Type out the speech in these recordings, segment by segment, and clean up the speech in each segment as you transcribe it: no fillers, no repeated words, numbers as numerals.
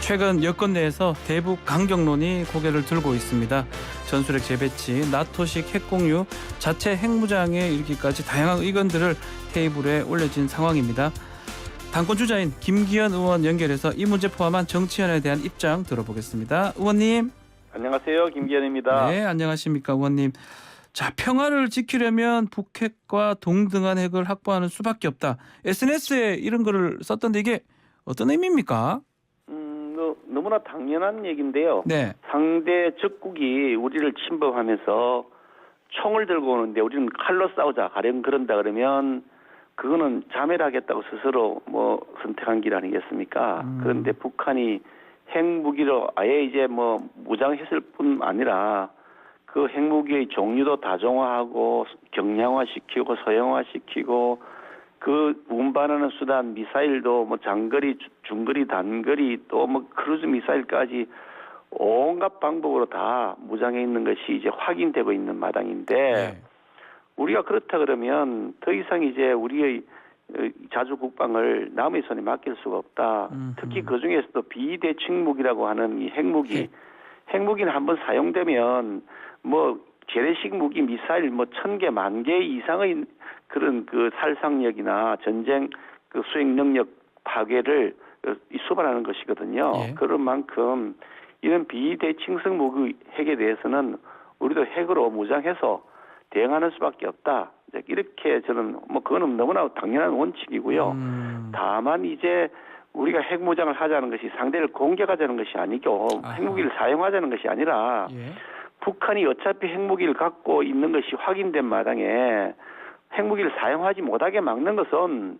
최근 여권 내에서 대북 강경론이 고개를 들고 있습니다. 전술핵 재배치, 나토식 핵공유, 자체 핵무장에 이르기까지 다양한 의견들을 테이블에 올려진 상황입니다. 당권 주자인 김기현 의원 연결해서 이 문제 포함한 정치현안에 대한 입장 들어보겠습니다. 의원님. 안녕하세요. 김기현입니다. 네, 안녕하십니까 의원님. 자, 평화를 지키려면 북핵과 동등한 핵을 확보하는 수밖에 없다. SNS에 이런 글을 썼던데 이게 어떤 의미입니까? 너무나 당연한 얘기인데요. 네. 상대 적국이 우리를 침범하면서 총을 들고 오는데 우리는 칼로 싸우자 가령 그런다 그러면 그거는 자멸하겠다고 스스로 선택한 길 아니겠습니까? 그런데 북한이 핵무기로 아예 이제 무장했을 뿐 아니라 그 핵무기의 종류도 다종화하고 경량화시키고 서형화시키고 그 운반하는 수단 미사일도 장거리, 중거리, 단거리 또 크루즈 미사일까지 온갖 방법으로 다 무장해 있는 것이 이제 확인되고 있는 마당인데 네. 우리가 그렇다 그러면 더 이상 이제 우리의 자주 국방을 남의 손에 맡길 수가 없다. 특히 그 중에서도 비대칭 무기라고 하는 이 핵무기, 핵무기는 한번 사용되면 재래식 무기 미사일 1000개, 10,000개 이상의 그런 그 살상력이나 전쟁 그 수행 능력 파괴를 수반하는 것이거든요. 예. 그런 만큼 이런 비대칭성 무기 핵에 대해서는 우리도 핵으로 무장해서 대응하는 수밖에 없다. 이렇게 저는 그거는 너무나 당연한 원칙이고요. 다만 이제 우리가 핵무장을 하자는 것이 상대를 공격하자는 것이 아니고 핵무기를 사용하자는 것이 아니라 예. 북한이 어차피 핵무기를 갖고 있는 것이 확인된 마당에 핵무기를 사용하지 못하게 막는 것은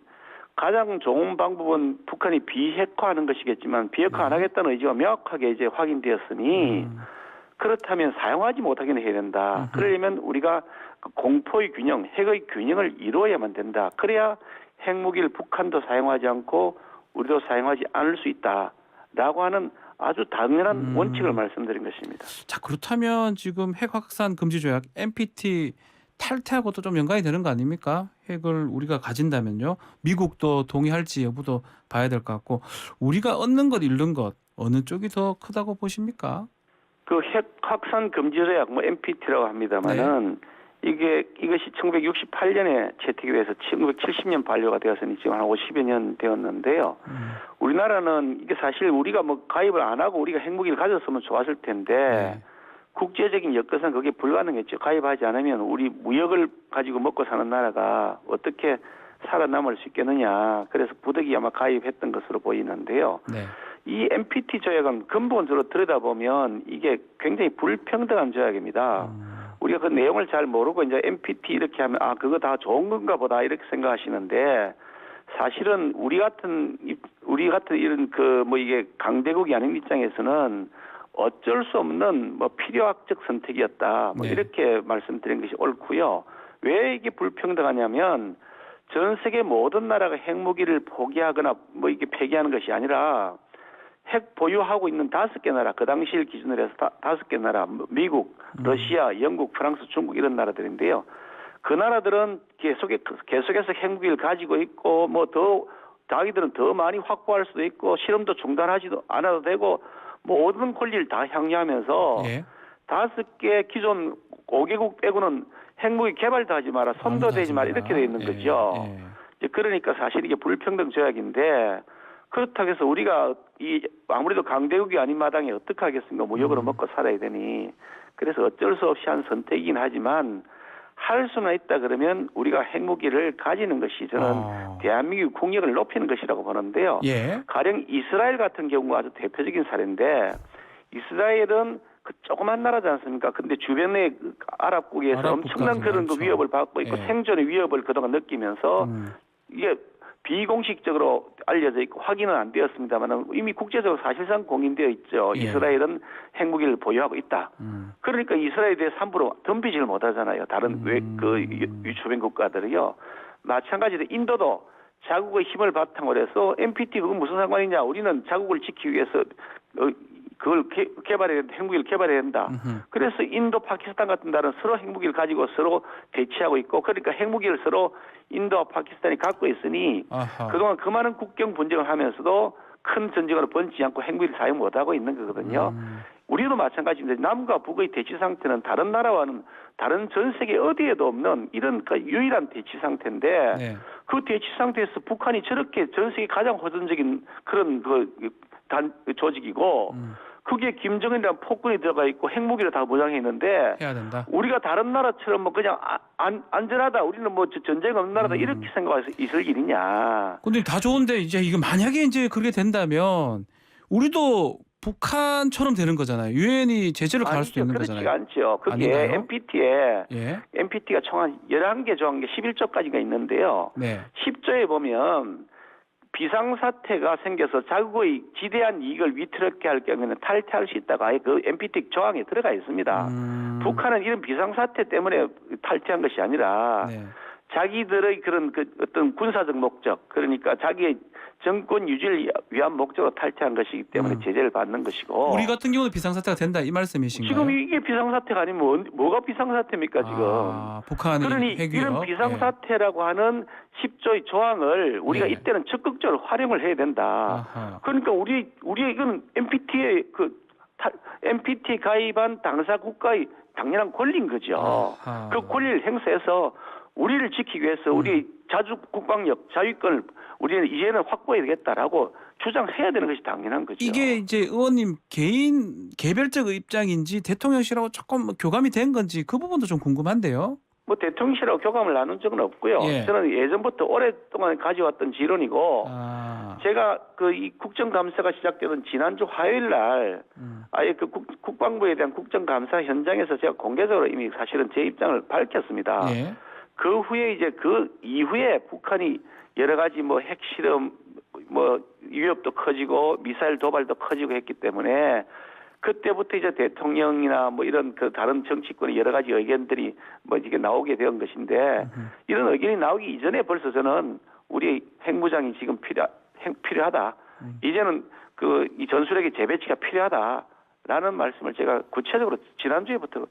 가장 좋은 방법은 북한이 비핵화하는 것이겠지만 비핵화 안 하겠다는 의지가 명확하게 이제 확인되었으니 그렇다면 사용하지 못하게는 해야 된다. 그러려면 우리가 공포의 균형, 핵의 균형을 이루어야만 된다. 그래야 핵무기를 북한도 사용하지 않고 우리도 사용하지 않을 수 있다라고 하는 아주 당연한 원칙을 말씀드린 것입니다. 자, 그렇다면 지금 핵 확산 금지 조약 NPT 탈퇴하고도 좀 연관이 되는 거 아닙니까? 핵을 우리가 가진다면요. 미국도 동의할지 여부도 봐야 될 것 같고 우리가 얻는 것 잃는 것 어느 쪽이 더 크다고 보십니까? 그 핵 확산 금지 조약 NPT라고 합니다만은 이것이 1968년에 채택이 돼서 1970년 반려가 되었으니 지금 한 50여 년 되었는데요. 우리나라는 이게 사실 우리가 가입을 안 하고 우리가 핵무기를 가졌으면 좋았을 텐데 네. 국제적인 여건상 그게 불가능했죠. 가입하지 않으면 우리 무역을 가지고 먹고 사는 나라가 어떻게 살아남을 수 있겠느냐. 그래서 부득이 아마 가입했던 것으로 보이는데요. 네. 이 NPT 조약은 근본적으로 들여다보면 이게 굉장히 불평등한 조약입니다. 우리가 그 내용을 잘 모르고 이제 NPT 이렇게 하면 그거 다 좋은 건가 보다 이렇게 생각하시는데 사실은 우리 같은 이런 이게 강대국이 아닌 입장에서는 어쩔 수 없는 필요학적 선택이었다. 네. 이렇게 말씀드린 것이 옳고요. 왜 이게 불평등하냐면 전 세계 모든 나라가 핵무기를 포기하거나 이게 폐기하는 것이 아니라 핵 보유하고 있는 5개 나라, 그 당시를 기준으로 해서 5개 나라, 미국, 러시아, 영국, 프랑스, 중국 이런 나라들인데요. 그 나라들은 계속해서 핵무기를 가지고 있고 자기들은 더 많이 확보할 수도 있고 실험도 중단하지도 않아도 되고 모든 권리를 다 향유하면서 예. 5개 기존 5개국 빼고는 핵무기 개발도 하지 마라, 손도 대지 마라 이렇게 돼 있는 거죠. 그러니까 사실 이게 불평등 조약인데 그렇다고 해서 우리가 아무래도 강대국이 아닌 마당에 어떻게 하겠습니까? 무역으로 먹고 살아야 되니. 그래서 어쩔 수 없이 한 선택이긴 하지만 할 수는 있다 그러면 우리가 핵무기를 가지는 것이 저는 대한민국 국력을 높이는 것이라고 보는데요. 예. 가령 이스라엘 같은 경우가 아주 대표적인 사례인데 이스라엘은 그 조그만 나라지 않습니까? 근데 주변의 아랍국에서 엄청난 그런 그 위협을 받고 있고 생존의 위협을 그동안 느끼면서 이게 비공식적으로 알려져 있고 확인은 안 되었습니다만 이미 국제적으로 사실상 공인되어 있죠. 예. 이스라엘은 핵무기를 보유하고 있다. 그러니까 이스라엘에 대해서 함부로 덤비지를 못하잖아요. 다른 주변 국가들이요. 마찬가지로 인도도 자국의 힘을 바탕으로 해서 NPT 그건 무슨 상관이냐. 우리는 자국을 지키기 위해서 그걸 개발해야 된다. 핵무기를 개발해야 된다. 그래서 인도, 파키스탄 같은 나라는 서로 핵무기를 가지고 서로 대치하고 있고 그러니까 핵무기를 서로 인도와 파키스탄이 갖고 있으니 그동안 그 많은 국경 분쟁을 하면서도 큰 전쟁으로 번지지 않고 핵무기를 사용 못하고 있는 거거든요. 우리도 마찬가지인데 남과 북의 대치 상태는 다른 나라와는 다른 전 세계 어디에도 없는 이런 그 유일한 대치 상태인데 네. 그 대치 상태에서 북한이 저렇게 전 세계 가장 호전적인 그런 조직이고 그게 김정은이라는 폭군이 들어가 있고 핵무기를 다 보장해 있는데 해야 된다. 우리가 다른 나라처럼 뭐 그냥 안전하다 우리는 뭐 전쟁 없는 나라다 이렇게 생각해서 있을 일이냐. 근데 다 좋은데 이제 이거 만약에 이제 그렇게 된다면 우리도 북한처럼 되는 거잖아요. 유엔이 제재를 가할 수도 있는 그렇지가 거잖아요. 않죠. 그게 아닌가요? NPT에 예. NPT가 총 한 11개 조항 11조까지가 있는데요. 네. 10조에 보면 비상사태가 생겨서 자국의 지대한 이익을 위태롭게 할 경우에는 탈퇴할 수 있다가 아예 그 NPT 조항에 들어가 있습니다. 북한은 이런 비상사태 때문에 탈퇴한 것이 아니라 네. 자기들의 그런 그 어떤 군사적 목적, 그러니까 자기의 정권 유지를 위한 목적으로 탈퇴한 것이기 때문에 제재를 받는 것이고. 우리 같은 경우도 비상사태가 된다 이 말씀이신가요? 지금 이게 비상사태가 아니면 뭐가 비상사태입니까 지금? 북한이 그러니 핵위협. 이런 비상사태라고 하는 10조의 조항을 우리가 예. 이때는 적극적으로 활용을 해야 된다. 아하. 그러니까 우리 이건 NPT 가입한 당사 국가의 당연한 권리인 거죠. 아하. 그 권리를 행사해서 우리를 지키기 위해서 우리 자주 국방력, 자위권을 우리는 이제는 확보해야 되겠다라고 주장해야 되는 것이 당연한 거죠. 이게 이제 의원님 개인 개별적 입장인지 대통령실하고 조금 교감이 된 건지 그 부분도 좀 궁금한데요. 뭐 대통령실하고 교감을 나눈 적은 없고요. 예. 저는 예전부터 오랫동안 가져왔던 지론이고 제가 그 이 국정감사가 시작되던 지난주 화요일 날 아예 그 국방부에 대한 국정감사 현장에서 제가 공개적으로 이미 사실은 제 입장을 밝혔습니다. 예. 그 후에 이제 그 이후에 북한이 여러 가지 뭐 핵실험 뭐 위협도 커지고 미사일 도발도 커지고 했기 때문에 그때부터 이제 대통령이나 뭐 이런 그 다른 정치권의 여러 가지 의견들이 뭐 이게 나오게 된 것인데 이런 의견이 나오기 이전에 벌써 저는 우리 핵무장이 지금 필요하다. 이제는 그 이 전술핵의 재배치가 필요하다라는 말씀을 제가 구체적으로 지난주에부터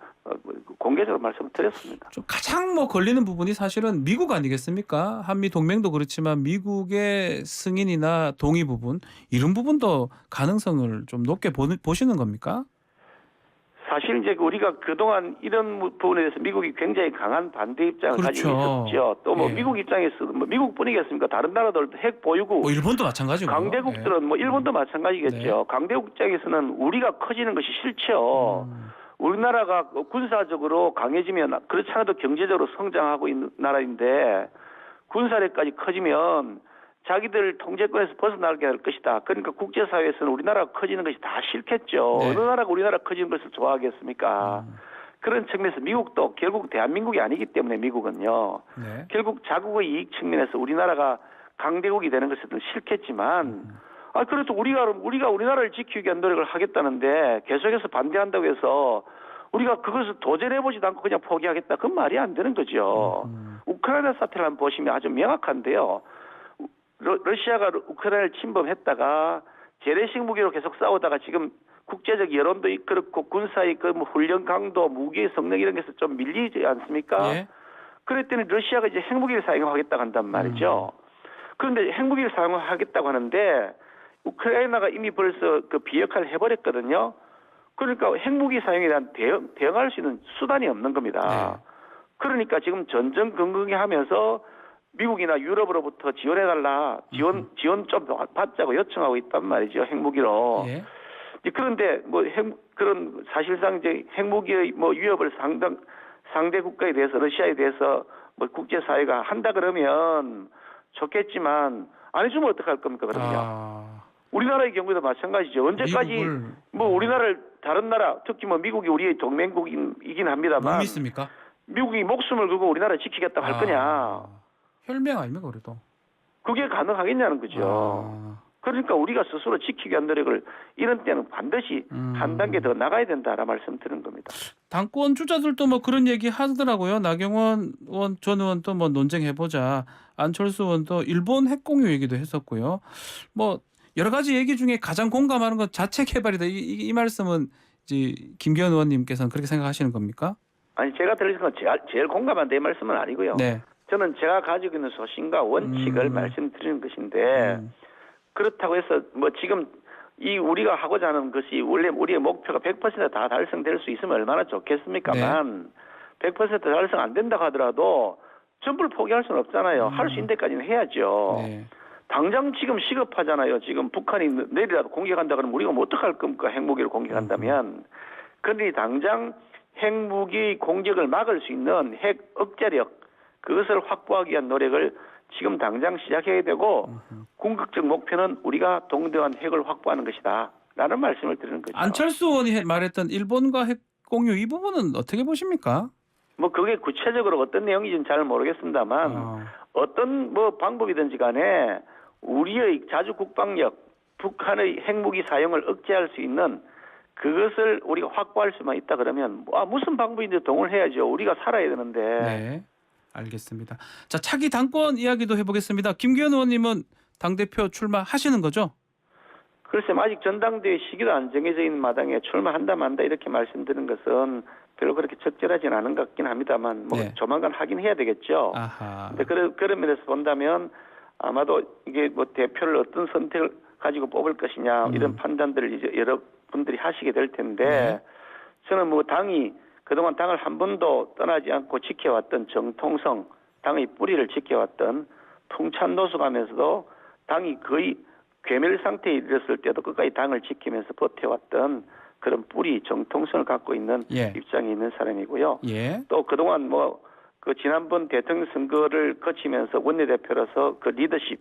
공개적으로 말씀을 드렸습니다. 좀 가장 뭐 걸리는 부분이 사실은 미국 아니겠습니까? 한미 동맹도 그렇지만 미국의 승인이나 동의 부분 이런 부분도 가능성을 좀 높게 보시는 겁니까? 사실 이제 우리가 그동안 이런 부분에 대해서 미국이 굉장히 강한 반대 입장을 가지고 있었죠. 또 뭐 예. 미국 입장에서도 뭐 미국뿐이겠습니까? 다른 나라들도 핵 보유국, 뭐 일본도 마찬가지고. 강대국들은 뭐 일본도 마찬가지겠죠. 강대국 입장에서는 우리가 커지는 것이 싫죠. 우리나라가 군사적으로 강해지면 그렇지 않아도 경제적으로 성장하고 있는 나라인데 군사력까지 커지면 자기들 통제권에서 벗어나게 할 것이다. 그러니까 국제사회에서는 우리나라가 커지는 것이 다 싫겠죠. 네. 어느 나라가 우리나라 커지는 것을 좋아하겠습니까? 그런 측면에서 미국도 결국 대한민국이 아니기 때문에 미국은요. 네. 결국 자국의 이익 측면에서 우리나라가 강대국이 되는 것은 싫겠지만 그래도 우리가 우리나라를 지키기 위한 노력을 하겠다는데 계속해서 반대한다고 해서 우리가 그것을 도전해보지도 않고 그냥 포기하겠다. 그건 말이 안 되는 거죠. 우크라이나 사태를 한번 보시면 아주 명확한데요. 러시아가 우크라이나를 침범했다가 재래식 무기로 계속 싸우다가 지금 국제적 여론도 그렇고 군사의 그 뭐 훈련 강도, 무기의 성능 이런 게서 좀 밀리지 않습니까? 예. 그랬더니 러시아가 이제 핵무기를 사용하겠다고 한단 말이죠. 그런데 핵무기를 사용하겠다고 하는데 우크라이나가 이미 벌써 그 비핵화를 해버렸거든요. 그러니까 핵무기 사용에 대한 대응할 수 있는 수단이 없는 겁니다. 네. 그러니까 지금 전전긍긍히 하면서 미국이나 유럽으로부터 지원해달라, 지원 좀 받자고 요청하고 있단 말이죠, 핵무기로. 예. 그런데 뭐 그런 사실상 이제 핵무기의 뭐 위협을 상대 국가에 대해서 러시아에 대해서 뭐 국제사회가 한다 그러면 좋겠지만 안 해주면 어떡할 겁니까 그러면? 우리나라의 경우도 마찬가지죠. 언제까지 뭐 우리나라를 다른 나라 특히 뭐 미국이 우리의 동맹국이긴 합니다만 못 믿습니까? 미국이 목숨을 걸고 우리나라를 지키겠다고 할 거냐? 혈맹 아닙니까 그래도? 그게 가능하겠냐는 거죠. 그러니까 우리가 스스로 지키기 위한 노력을 이런 때는 반드시 한 단계 더 나가야 된다라 말씀드리는 겁니다. 당권 주자들도 뭐 그런 얘기 하더라고요. 나경원 전 의원도 뭐 논쟁해보자. 안철수 의원도 일본 핵 공유 얘기도 했었고요. 뭐 여러 가지 얘기 중에 가장 공감하는 건 자체 개발이다. 이 말씀은 이제 김기현 의원님께서는 그렇게 생각하시는 겁니까? 아니 제가 들으신 건 제일 공감한 내 말씀은 아니고요. 네. 저는 제가 가지고 있는 소신과 원칙을 말씀드리는 것인데 그렇다고 해서 뭐 지금 이 우리가 하고자 하는 것이 원래 우리의 목표가 100%다 달성될 수 있으면 얼마나 좋겠습니까만 100% 달성 안 된다고 하더라도 전부를 포기할 수는 없잖아요. 할 수 있는 데까지는 해야죠. 네. 당장 지금 시급하잖아요. 지금 북한이 내일이라도 공격한다 그러면 우리가 뭐 어떡할 겁니까? 핵무기를 공격한다면. 그러니 당장 핵무기 공격을 막을 수 있는 핵 억제력 그것을 확보하기 위한 노력을 지금 당장 시작해야 되고 궁극적 목표는 우리가 동등한 핵을 확보하는 것이다. 라는 말씀을 드리는 거죠. 안철수 의원이 말했던 일본과 핵 공유 이 부분은 어떻게 보십니까? 뭐 그게 구체적으로 어떤 내용인지는 잘 모르겠습니다만 어떤 뭐 방법이든지 간에 우리의 자주 국방력, 북한의 핵무기 사용을 억제할 수 있는 그것을 우리가 확보할 수만 있다 그러면 무슨 방법인지 동원을 해야죠. 우리가 살아야 되는데. 네, 알겠습니다. 자, 차기 당권 이야기도 해보겠습니다. 김기현 의원님은 당대표 출마하시는 거죠? 글쎄 아직 전당대회 시기도 안 정해져 있는 마당에 출마한다 만다 이렇게 말씀드리는 것은 별로 그렇게 적절하진 않은 것 같긴 합니다만 뭐 네. 조만간 하긴 해야 되겠죠. 아하. 근데 그런 면에서 본다면 아마도 이게 뭐 대표를 어떤 선택을 가지고 뽑을 것이냐 이런 판단들을 이제 여러분들이 하시게 될 텐데 네. 저는 뭐 당이 그동안 당을 한 번도 떠나지 않고 지켜왔던 정통성, 당의 뿌리를 지켜왔던 풍찬노숙하면서도 당이 거의 괴멸 상태에 이르렀을 때도 끝까지 당을 지키면서 버텨왔던 그런 뿌리 정통성을 갖고 있는 예. 입장에 있는 사람이고요. 예. 또 그동안 뭐 그 지난번 대통령 선거를 거치면서 원내대표로서 그 리더십,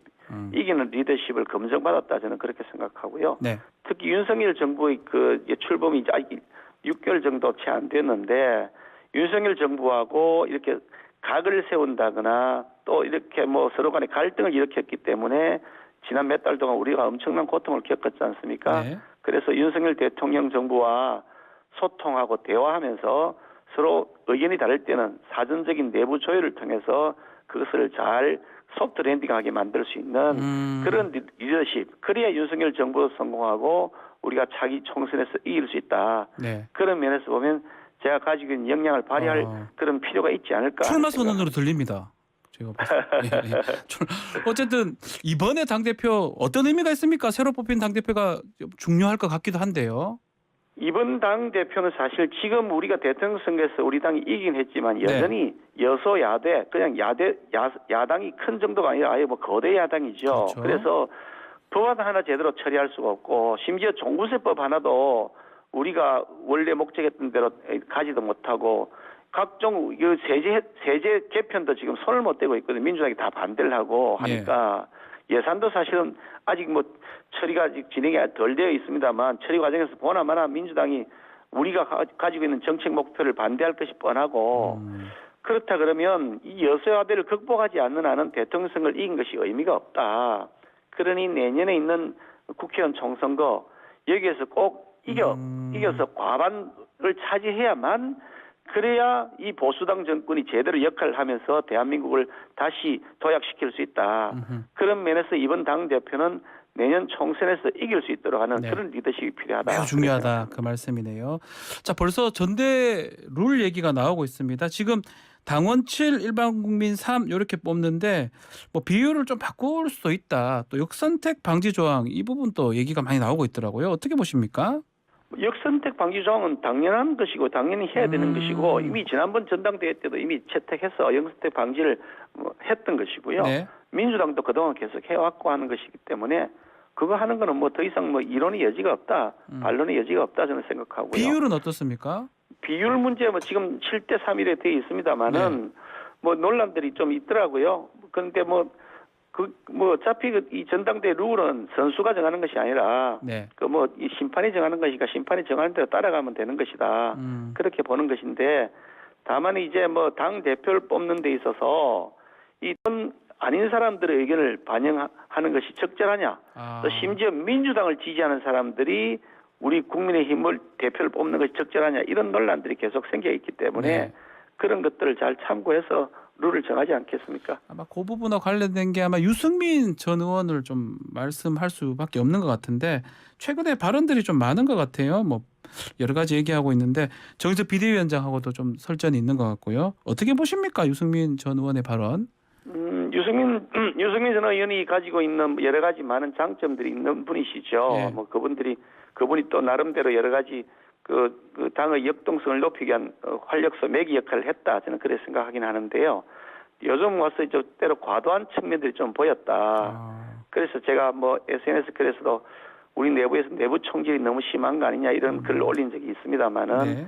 이기는 리더십을 검증받았다 저는 그렇게 생각하고요. 네. 특히 윤석열 정부의 그 출범이 이제 아직 6개월 정도 채 안 됐는데 윤석열 정부하고 이렇게 각을 세운다거나 또 이렇게 뭐 서로 간에 갈등을 일으켰기 때문에 지난 몇 달 동안 우리가 엄청난 고통을 겪었지 않습니까? 네. 그래서 윤석열 대통령 정부와 소통하고 대화하면서 서로 의견이 다를 때는 사전적인 내부 조율을 통해서 그것을 잘 소프트 랜딩하게 만들 수 있는 그런 리더십. 그래야 윤석열 정부도 성공하고 우리가 차기 총선에서 이길 수 있다. 네. 그런 면에서 보면 제가 가지고 있는 역량을 발휘할 그런 필요가 있지 않을까. 출마 하는 생각. 선언으로 들립니다. 제가 봤을 때. 예, 예. 어쨌든 이번에 당대표 어떤 의미가 있습니까? 새로 뽑힌 당대표가 좀 중요할 것 같기도 한데요. 이번 당 대표는 사실 지금 우리가 대통령 선거에서 우리 당이 이긴 했지만 여전히 여소야대 그냥 야당이 큰 정도가 아니라 아예 뭐 거대 야당이죠. 그렇죠. 그래서 법안 하나 제대로 처리할 수가 없고 심지어 종부세법 하나도 우리가 원래 목적했던 대로 가지도 못하고 각종 세제 개편도 지금 손을 못 대고 있거든요. 민주당이 다 반대를 하고 하니까 예산도 사실은 아직 뭐 처리가 아직 진행이 덜 되어 있습니다만 처리 과정에서 보나마나 민주당이 우리가 가지고 있는 정책 목표를 반대할 것이 뻔하고 그렇다 그러면 이 여소야대를 극복하지 않는 한은 대통령 선거를 이긴 것이 의미가 없다. 그러니 내년에 있는 국회의원 총선거 여기에서 꼭 이겨서 과반을 차지해야만 그래야 이 보수당 정권이 제대로 역할을 하면서 대한민국을 다시 도약시킬 수 있다. 그런 면에서 이번 당대표는 내년 총선에서 이길 수 있도록 하는 그런 리더십이 필요하다. 매우 중요하다. 그 말씀이네요. 자, 벌써 전대 룰 얘기가 나오고 있습니다. 지금 당원 7, 일반 국민 3 이렇게 뽑는데 뭐 비율을 좀 바꿀 수도 있다. 또 역선택 방지 조항 이 부분도 얘기가 많이 나오고 있더라고요. 어떻게 보십니까? 역선택 방지 조항은 당연한 것이고 당연히 해야 되는 것이고 이미 지난번 전당대회 때도 이미 채택해서 역선택 방지를 했던 것이고요. 네. 민주당도 그동안 계속 해왔고 하는 것이기 때문에 그거 하는 거는 뭐 더 이상 뭐 이론의 여지가 없다, 반론의 여지가 없다 저는 생각하고요. 비율은 어떻습니까? 비율 문제 뭐 지금 7대 3일에 되어 있습니다만은 뭐 논란들이 좀 있더라고요. 그런데 뭐 어차피 이 전당대 룰은 선수가 정하는 것이 아니라 그 뭐 이 심판이 정하는 것이니까 심판이 정하는 대로 따라가면 되는 것이다. 그렇게 보는 것인데 다만 이제 뭐 당 대표를 뽑는 데 있어서 이런 아닌 사람들의 의견을 반영하는 것이 적절하냐. 또 심지어 민주당을 지지하는 사람들이 우리 국민의힘을 대표를 뽑는 것이 적절하냐 이런 논란들이 계속 생겨 있기 때문에 그런 것들을 잘 참고해서 룰을 정하지 않겠습니까? 아마 그 부분과 관련된 게 아마 유승민 전 의원을 좀 말씀할 수밖에 없는 것 같은데 최근에 발언들이 좀 많은 것 같아요. 뭐 여러 가지 얘기하고 있는데 정의석 비대위원장하고도 좀 설전이 있는 것 같고요. 어떻게 보십니까? 유승민 전 의원의 발언? 유승민 전 의원이 가지고 있는 여러 가지 많은 장점들이 있는 분이시죠. 예. 뭐 그분이 또 나름대로 여러 가지 그 당의 역동성을 높이기 위한 활력소 매기 역할을 했다. 저는 그렇게 생각하긴 하는데요. 요즘 와서 이제 때로 과도한 측면들이 좀 보였다. 아, 그래서 제가 뭐 SNS 글에서도 우리 내부에서 내부 총질이 너무 심한 거 아니냐 이런 글을 올린 적이 있습니다만은 네.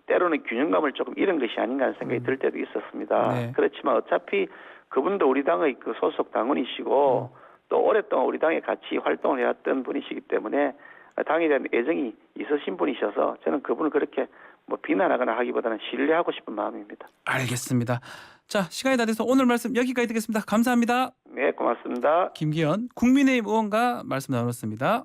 때로는 균형감을 조금 잃은 것이 아닌가 하는 생각이 들 때도 있었습니다. 네. 그렇지만 어차피 그분도 우리 당의 그 소속 당원이시고 또 오랫동안 우리 당에 같이 활동을 해왔던 분이시기 때문에 당에 대한 애정이 있으신 분이셔서 저는 그분을 그렇게 뭐 비난하거나 하기보다는 신뢰하고 싶은 마음입니다. 알겠습니다. 자, 시간이 다 돼서 오늘 말씀 여기까지 듣겠습니다. 감사합니다. 네, 고맙습니다. 김기현 국민의힘 의원과 말씀 나눴습니다.